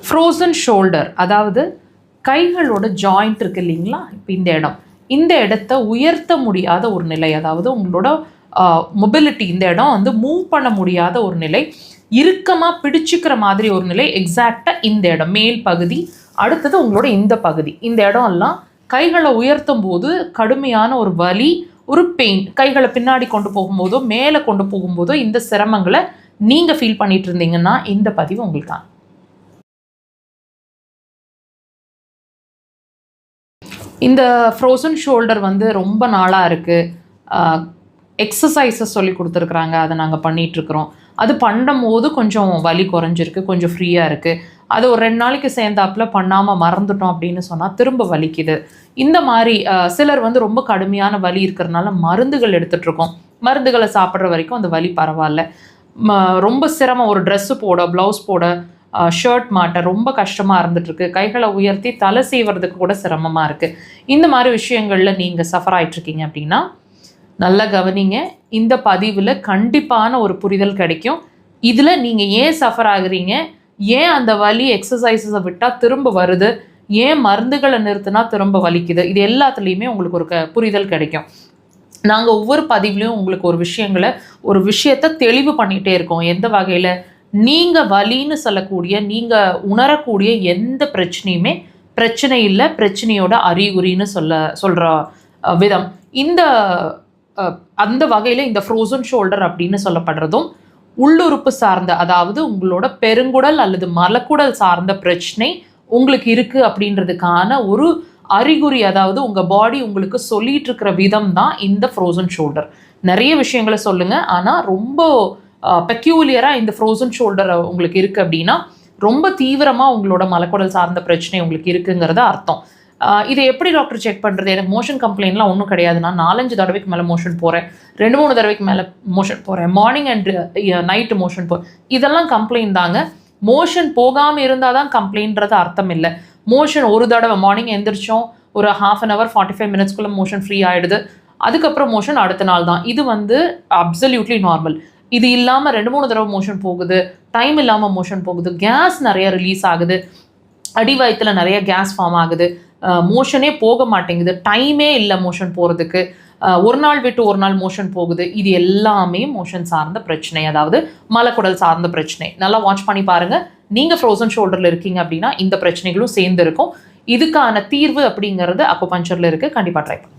Frozen shoulder, அதாவது கைகளோட joint இருக்குது இல்லைங்களா, இப்போ இந்த இடத்த உயர்த்த முடியாத ஒரு நிலை, அதாவது உங்களோட மொபிலிட்டி, இந்த இடம் வந்து மூவ் பண்ண முடியாத ஒரு நிலை, இறுக்கமாக பிடிச்சிக்கிற மாதிரி ஒரு நிலை, எக்ஸாக்டாக இந்த இடம் மேல் பகுதி, அடுத்தது உங்களோட இந்த பகுதி, இந்த இடம் எல்லாம் கைகளை உயர்த்தும் போது கடுமையான ஒரு வலி, ஒரு பெயின், கைகளை பின்னாடி கொண்டு போகும்போதோ மேலே கொண்டு போகும்போதோ இந்த சிரமங்களை நீங்கள் ஃபீல் பண்ணிட்டு இருந்தீங்கன்னா இந்த பதிவு உங்களுக்கான. இந்த ஃப்ரோசன் ஷோல்டர் வந்து ரொம்ப நாளாக இருக்குது. எக்ஸசைஸஸ் சொல்லி கொடுத்துருக்குறாங்க, அதை நாங்கள் பண்ணிகிட்ருக்குறோம். அது பண்ணும்போது கொஞ்சம் வலி குறைஞ்சிருக்கு, கொஞ்சம் ஃப்ரீயாக இருக்குது. அது ஒரு 2 நாளைக்கு சேர்ந்தாப்பில் பண்ணாமல் மறந்துட்டோம் அப்படின்னு சொன்னால் திரும்ப வலிக்குது. இந்த மாதிரி சிலர் வந்து ரொம்ப கடுமையான வலி இருக்கிறதுனால மருந்துகள் எடுத்துகிட்ருக்கோம். மருந்துகளை சாப்பிட்ற வரைக்கும் அந்த வலி பரவாயில்ல. ரொம்ப சிரமம், ஒரு ட்ரெஸ்ஸு போட, ப்ளவுஸ் போட, ஷர்ட் மாட்ட ரொம்ப கஷ்டமாக இருந்துகிட்ருக்கு. கைகளை உயர்த்தி தலை செய்வதுக்கு கூட சிரமமாக இருக்குது. இந்த மாதிரி விஷயங்களில் நீங்கள் சஃபர் ஆகிட்ருக்கீங்க அப்படின்னா நல்லா கவனிங்க. இந்த பதிவில் கண்டிப்பான ஒரு புரிதல் கிடைக்கும். இதில் நீங்கள் ஏன் சஃபர் ஆகுறீங்க, ஏன் அந்த வலி எக்ஸசைஸஸை விட்டால் திரும்ப வருது, ஏன் மருந்துகளை நிறுத்தினா திரும்ப வலிக்குது, இது எல்லாத்துலேயுமே உங்களுக்கு ஒரு புரிதல் கிடைக்கும். நாங்கள் ஒவ்வொரு பதிவுலையும் உங்களுக்கு ஒரு விஷயத்தை தெளிவு பண்ணிகிட்டே இருக்கோம். எந்த வகையில் நீங்கள் வலின்னு சொல்லக்கூடிய, நீங்கள் உணரக்கூடிய எந்த பிரச்சனையுமே பிரச்சனை இல்லை, பிரச்சனையோட அறிகுறின்னு சொல்கிற விதம். அந்த வகையில் இந்த ஃப்ரோசன் ஷோல்டர் அப்படின்னு சொல்லப்படுறதும் உள்ளுறுப்பு சார்ந்த, அதாவது உங்களோட பெருங்குடல் அல்லது மலக்குடல் சார்ந்த பிரச்சனை உங்களுக்கு இருக்குது அப்படின்றதுக்கான ஒரு அறிகுறி, அதாவது உங்கள் பாடி உங்களுக்கு சொல்லிட்டு இருக்கிற விதம் தான் இந்த ஃப்ரோசன் ஷோல்டர். நிறைய விஷயங்களை சொல்லுங்கள், ஆனால் ரொம்ப பெக்யூலியராக இந்த ஃப்ரோசன் ஷோல்டர் உங்களுக்கு இருக்குது அப்படின்னா ரொம்ப தீவிரமாக உங்களோட மலக்குடல் சார்ந்த பிரச்சனை உங்களுக்கு இருக்குங்கிறத அர்த்தம். இதை எப்படி டாக்டர் செக் பண்ணுறது? எனக்கு மோஷன் கம்ப்ளைண்ட்லாம் ஒன்றும் கிடையாது, நான் 4-5 தடவைக்கு மேலே மோஷன் போகிறேன், 2-3 தடவைக்கு மேலே மோஷன் போகிறேன், மார்னிங் அண்ட் நைட்டு மோஷன் போகிறேன், இதெல்லாம் கம்ப்ளைண்ட் தாங்க. மோஷன் போகாமல் இருந்தால் தான் கம்ப்ளைண்ட்றது அர்த்தம் இல்லை. மோஷன் ஒரு தடவை மார்னிங் எந்திரிச்சோம், ஒரு 1/2 hour 45 minutesக்குள்ளே மோஷன் ஃப்ரீ ஆகிடுது, அதுக்கப்புறம் மோஷன் அடுத்த நாள் தான், இது வந்து அப்சல்யூட்லி நார்மல். இது இல்லாமல் 2-3 தடவை மோஷன் போகுது, டைம் இல்லாமல் மோஷன் போகுது, கேஸ் நிறைய ரிலீஸ் ஆகுது, அடிவயத்தில் நிறைய கேஸ் ஃபார்ம் ஆகுது, மோஷனே போக மாட்டேங்குது, டைமே இல்லை மோஷன் போகிறதுக்கு, ஒரு நாள் விட்டு ஒரு நாள் மோஷன் போகுது, இது எல்லாமே மோஷன் சார்ந்த பிரச்சனை, அதாவது மலக்குடல் சார்ந்த பிரச்சனை. நல்லா வாட்ச் பண்ணி பாருங்கள். நீங்கள் ஃப்ரோசன் ஷோல்டரில் இருக்கீங்க அப்படின்னா இந்த பிரச்சனைகளும் சேர்ந்து இருக்கும். இதுக்கான தீர்வு அப்படிங்கிறது அக்குபஞ்சரில் இருக்குது. கண்டிப்பாக ட்ரை பண்ணுங்க.